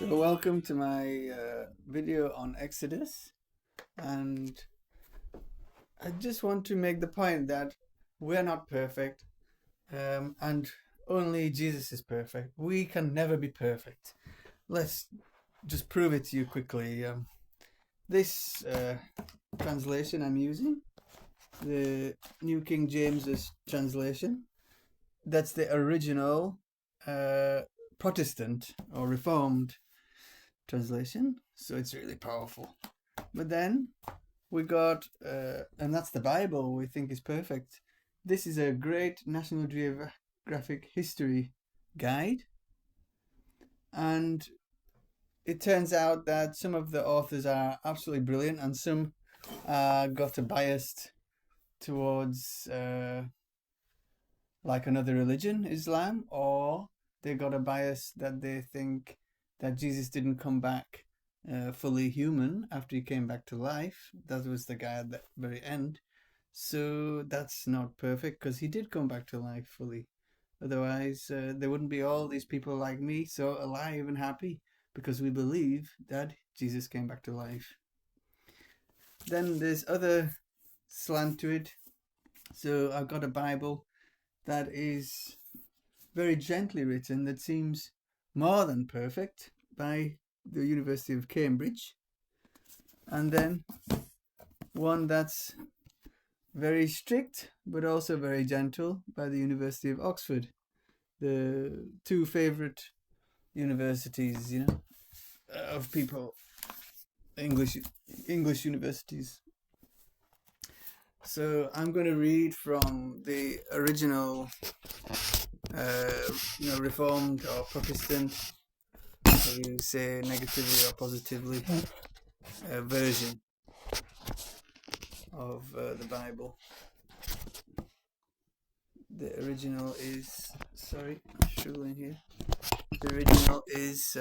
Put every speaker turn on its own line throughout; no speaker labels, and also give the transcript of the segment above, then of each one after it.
So welcome to my video on Exodus, and I just want to make the point that we're not perfect, and only Jesus is perfect. We can never be perfect. Let's just prove it to you quickly. This translation I'm using, the New King James's translation, that's the original Protestant or Reformed translation, so it's really powerful. But then we got, and that's the Bible we think is perfect. This is a great National Geographic history guide, and it turns out that some of the authors are absolutely brilliant, and some got a bias towards like another religion, Islam, or they got a bias that they think that Jesus didn't come back fully human after he came back to life. That was the guy at the very end. So that's not perfect, because he did come back to life fully. Otherwise, there wouldn't be all these people like me so alive and happy, because we believe that Jesus came back to life. Then there's other slant to it. So I've got a Bible that is very gently written, that seems more than perfect, by the University of Cambridge. And then one that's very strict but also very gentle, by the University of Oxford. The two favorite universities, of people, English universities. So I'm going to read from the original Reformed or Protestant, how you say, negatively or positively, version of the Bible. The original is, sorry, I'm struggling here. The original is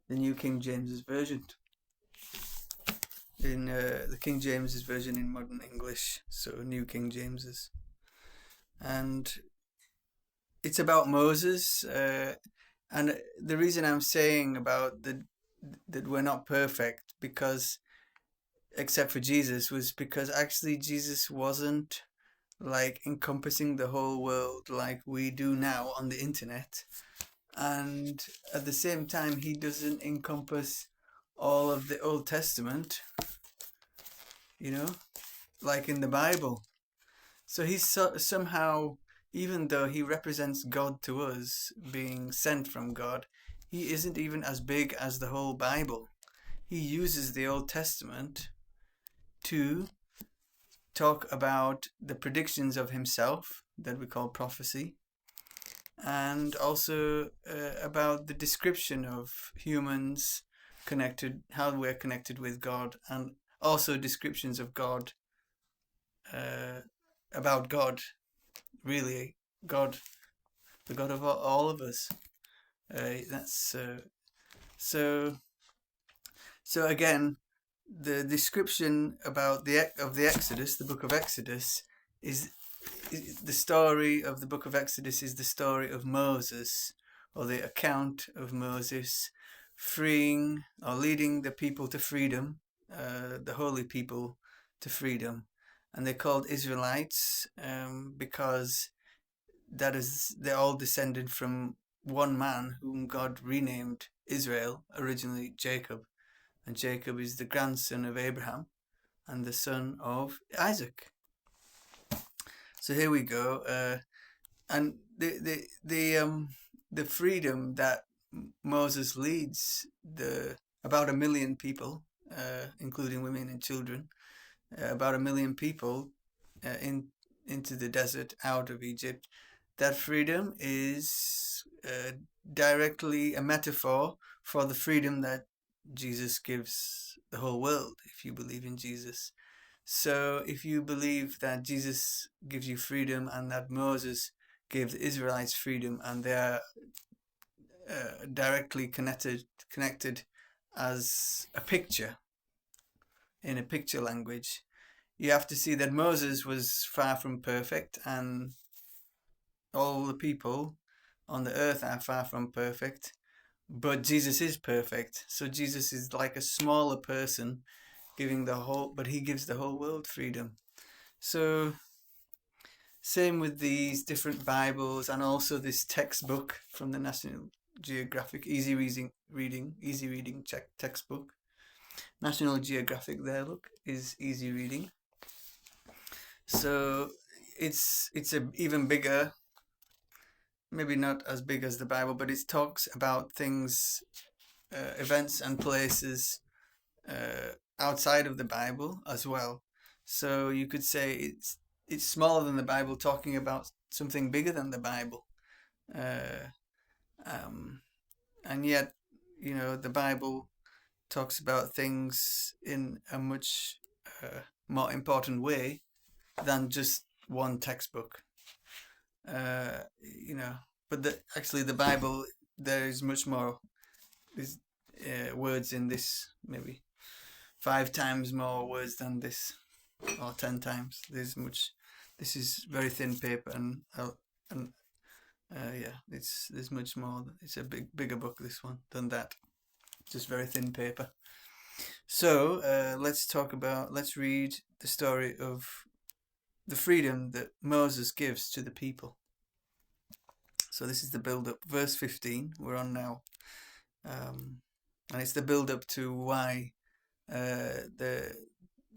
the New King James's version. In the King James's version in modern English, so New King James's. And it's about Moses, and the reason I'm saying about that we're not perfect, because except for Jesus, was because actually Jesus wasn't like encompassing the whole world like we do now on the internet, and at the same time he doesn't encompass all of the Old Testament, like in the Bible. So he's somehow, even though he represents God to us, being sent from God, he isn't even as big as the whole Bible. He uses the Old Testament to talk about the predictions of himself that we call prophecy, and also about the description of humans connected, how we're connected with God, and also descriptions of God, about God, really, God, the God of all of us. That's so. So again, the description about the Exodus, the book of Exodus, is the story of the book of Exodus is the story of Moses, or the account of Moses freeing or leading the people to freedom, the holy people to freedom. And they're called Israelites because they're all descended from one man whom God renamed Israel, originally Jacob. And Jacob is the grandson of Abraham and the son of Isaac. So here we go, and the freedom that Moses leads about 1 million people, including women and children, about 1 million people into the desert out of Egypt. That freedom is directly a metaphor for the freedom that Jesus gives the whole world, if you believe in Jesus. So if you believe that Jesus gives you freedom and that Moses gave the Israelites freedom, and they are directly connected as a picture, in a picture language, you have to see that Moses was far from perfect, and all the people on the earth are far from perfect, but Jesus is perfect. So Jesus is like a smaller person giving the whole, but he gives the whole world freedom. So same with these different Bibles and also this textbook from the National Geographic, easy reading textbook. National Geographic there, look, is easy reading. So it's a even bigger, maybe not as big as the Bible, but it talks about things, events and places outside of the Bible as well. So you could say it's smaller than the Bible, talking about something bigger than the Bible. Uh, um, and yet, the Bible talks about things in a much more important way than just one textbook. You know, but actually the Bible, there is much more is words in this, maybe 5 times more words than this, or 10 times. This is very thin paper, and yeah, there's much more. It's a bigger book, this one, than that. Just very thin paper. So let's read the story of the freedom that Moses gives to the people. So this is the build-up, verse 15. We're on now, and it's the build-up to why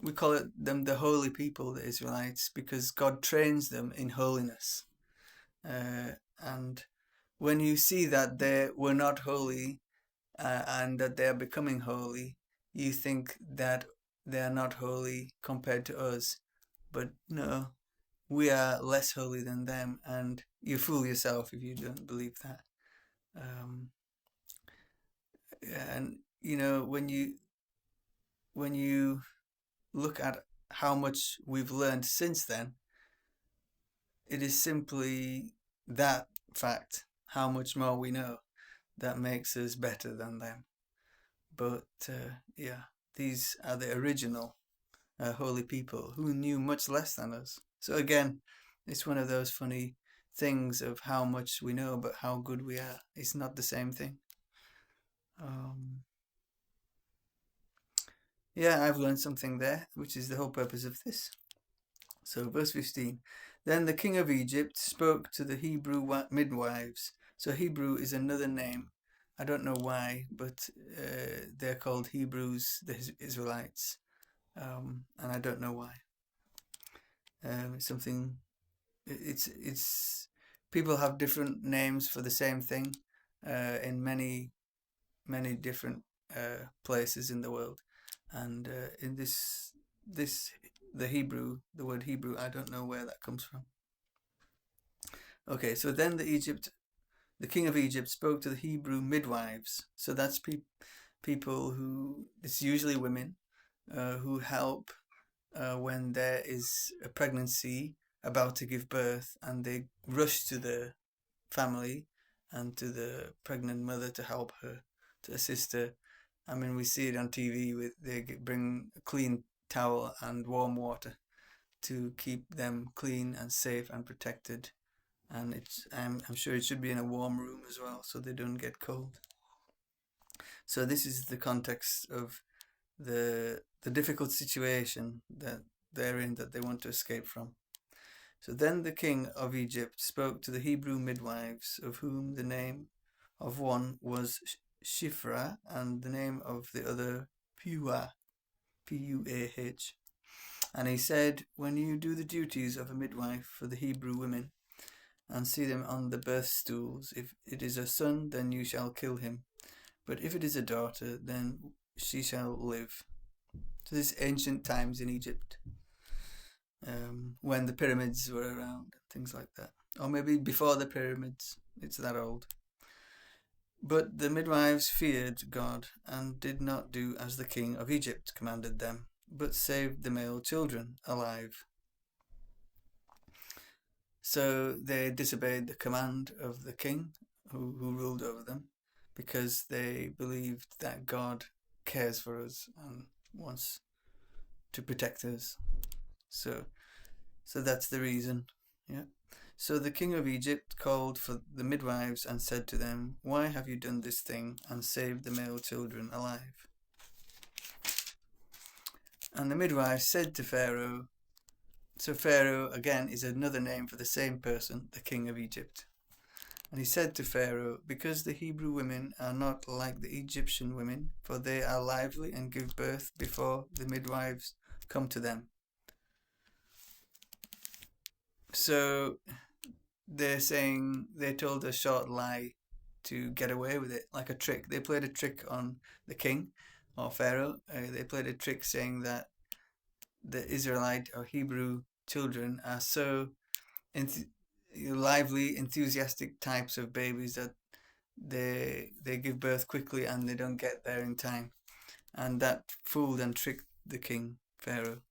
we call them the holy people, the Israelites, because God trains them in holiness. And when you see that they were not holy and that they are becoming holy, you think that they are not holy compared to us. But no, we are less holy than them, and you fool yourself if you don't believe that. And when you look at how much we've learned since then, it is simply that fact, how much more we know, that makes us better than them. But yeah, these are the original holy people who knew much less than us. So again, it's one of those funny things of how much we know, but how good we are. It's not the same thing. Yeah, I've learned something there, which is the whole purpose of this. So, verse 15. Then the king of Egypt spoke to the Hebrew midwives. So, Hebrew is another name. I don't know why, but they're called Hebrews, the Israelites. And I don't know why. It's something. It's people have different names for the same thing in many different places in the world, and in this the word Hebrew, I don't know where that comes from. Okay, so then the king of Egypt spoke to the Hebrew midwives. So that's people who, it's usually women, who help when there is a pregnancy about to give birth, and they rush to the family and to the pregnant mother to help her, to assist her. I mean, we see it on TV with they bring a clean towel and warm water to keep them clean and safe and protected. And I'm sure it should be in a warm room as well, so they don't get cold. So this is the context of the difficult situation that they're in, that they want to escape from. So then the king of Egypt spoke to the Hebrew midwives, of whom the name of one was Shiphrah and the name of the other Puah, Puah. And he said, when you do the duties of a midwife for the Hebrew women and see them on the birth stools, if it is a son, then you shall kill him. But if it is a daughter, then she shall live. So this is ancient times in Egypt, when the pyramids were around, things like that. Or maybe before the pyramids, it's that old. But the midwives feared God and did not do as the king of Egypt commanded them, but saved the male children alive. So they disobeyed the command of the king who ruled over them, because they believed that God cares for us and wants to protect us. So that's the reason. Yeah. So the king of Egypt called for the midwives and said to them, "Why have you done this thing and saved the male children alive?" And the midwives said to Pharaoh, so Pharaoh again is another name for the same person, the king of Egypt. And he said to Pharaoh, "Because the Hebrew women are not like the Egyptian women, for they are lively and give birth before the midwives come to them." So they're saying they told a short lie to get away with it, like a trick. They played a trick on the king or Pharaoh. They played a trick saying that the Israelite or Hebrew children are so lively, enthusiastic types of babies that they give birth quickly and they don't get there in time. And that fooled and tricked the king, Pharaoh.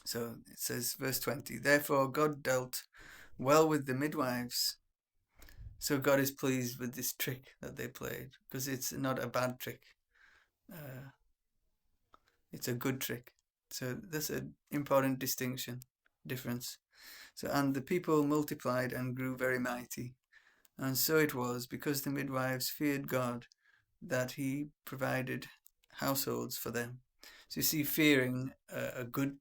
So it says, verse 20, "Therefore God dealt well with the midwives." So God is pleased with this trick that they played, because it's not a bad trick. It's a good trick. So that's an important difference. So, and the people multiplied and grew very mighty. And so it was, because the midwives feared God, that he provided households for them. So you see, fearing a good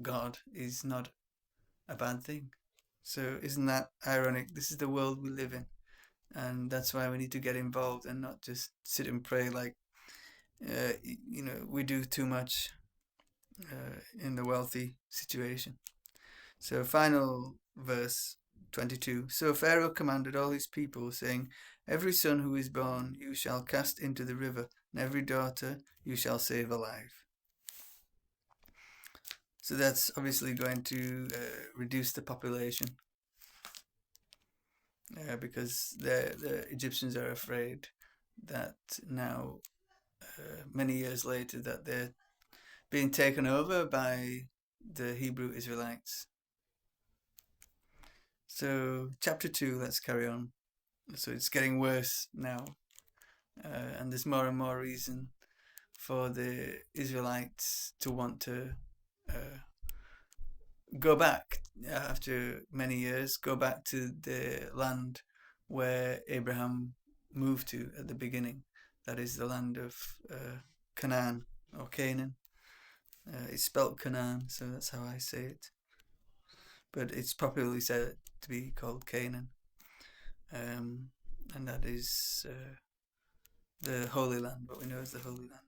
God is not a bad thing. So isn't that ironic? This is the world we live in, and that's why we need to get involved and not just sit and pray like we do too much in the wealthy situation. So final verse 22. So Pharaoh commanded all his people, saying, "Every son who is born you shall cast into the river, and every daughter you shall save alive." So that's obviously going to reduce the population, because the Egyptians are afraid that now, many years later, that they're being taken over by the Hebrew Israelites. So chapter 2, let's carry on. So it's getting worse now, and there's more and more reason for the Israelites to want to go back after many years, go back to the land where Abraham moved to at the beginning. That is the land of Canaan or Canaan. It's spelt Canaan, so that's how I say it. But it's popularly said to be called Canaan. And that is the Holy Land, what we know as the Holy Land.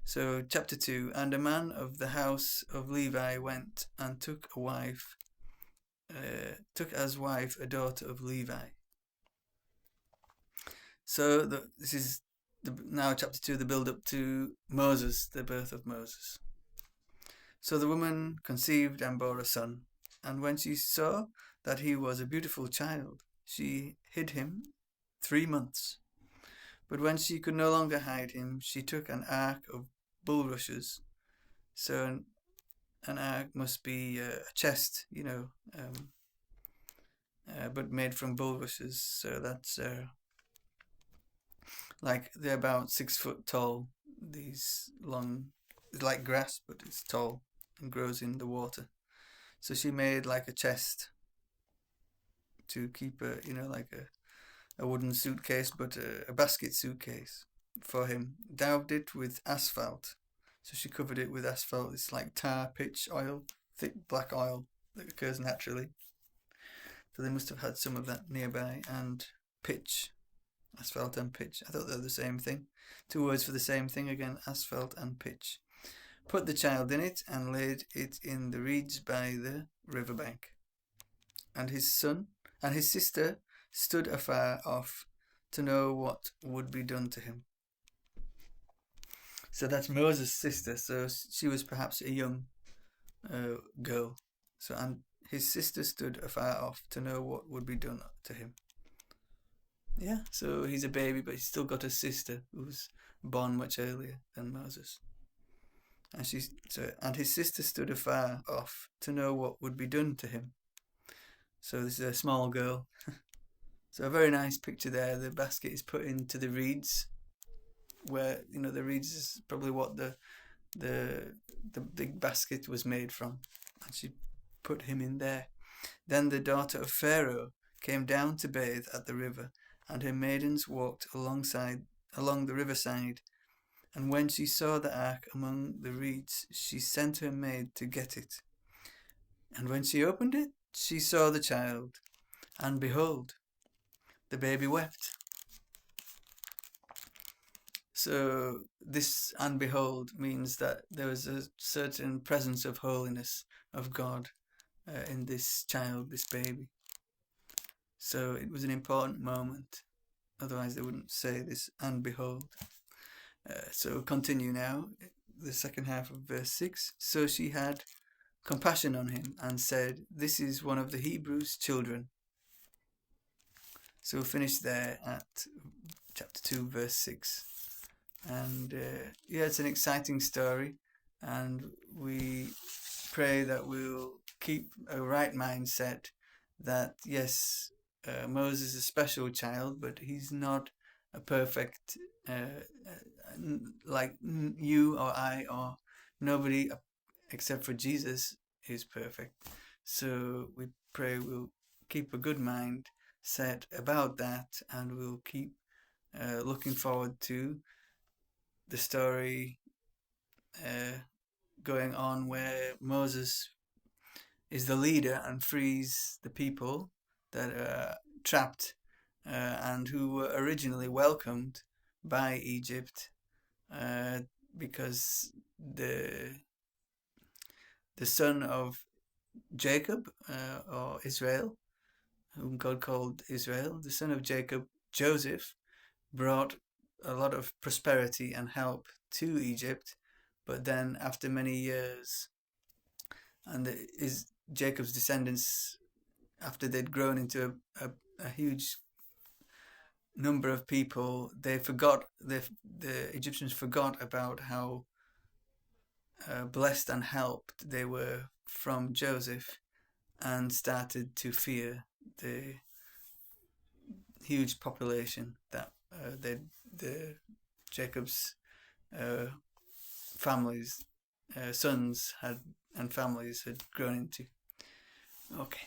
So, chapter 2, and a man of the house of Levi went and took as wife a daughter of Levi. So, this is now chapter 2, the build up to Moses, the birth of Moses. So the woman conceived and bore a son, and when she saw that he was a beautiful child, she hid him 3 months. But when she could no longer hide him, she took an ark of bulrushes. So an ark must be a chest, but made from bulrushes. So that's like they're about 6 foot tall. These long, it's like grass, but it's tall and grows in the water. So she made like a chest to keep like a wooden suitcase, but a basket suitcase for him. Daubed it with asphalt. So she covered it with asphalt. It's like tar, pitch, oil, thick black oil that occurs naturally. So they must have had some of that nearby. And pitch, asphalt and pitch. I thought they were the same thing. 2 words for the same thing again, asphalt and pitch. Put the child in it and laid it in the reeds by the riverbank. And his sister stood afar off to know what would be done to him. So that's Moses' sister. So she was perhaps a young girl. So and his sister stood afar off to know what would be done to him. Yeah, so he's a baby, but he's still got a sister who was born much earlier than Moses. And his sister stood afar off to know what would be done to him. So this is a small girl. So a very nice picture there. The basket is put into the reeds, where the reeds is probably what the big basket was made from, and she put him in there. Then the daughter of Pharaoh came down to bathe at the river, and her maidens walked along the riverside. And when she saw the ark among the reeds, she sent her maid to get it. And when she opened it, she saw the child, and behold, the baby wept. So this "and behold" means that there was a certain presence of holiness of God in this child, this baby. So it was an important moment. Otherwise, they wouldn't say this "and behold." So continue now, the second half of verse 6. So she had compassion on him and said, "This is one of the Hebrews' children." So we'll finish there at chapter 2, verse 6. And yeah, it's an exciting story, and we pray that we'll keep a right mindset that yes, Moses is a special child, but he's not a perfect like you or I or nobody except for Jesus is perfect. So we pray we'll keep a good mind set about that, and we'll keep looking forward to the story going on where Moses is the leader and frees the people that are trapped and who were originally welcomed by Egypt because the son of Jacob or Israel, whom God called Israel, the son of Jacob, Joseph, brought a lot of prosperity and help to Egypt, but then after many years, and Jacob's descendants, after they'd grown into a huge number of people, they forgot, the Egyptians forgot about how blessed and helped they were from Joseph, and started to fear the huge population that the Jacob's families, sons had and families had grown into. Okay.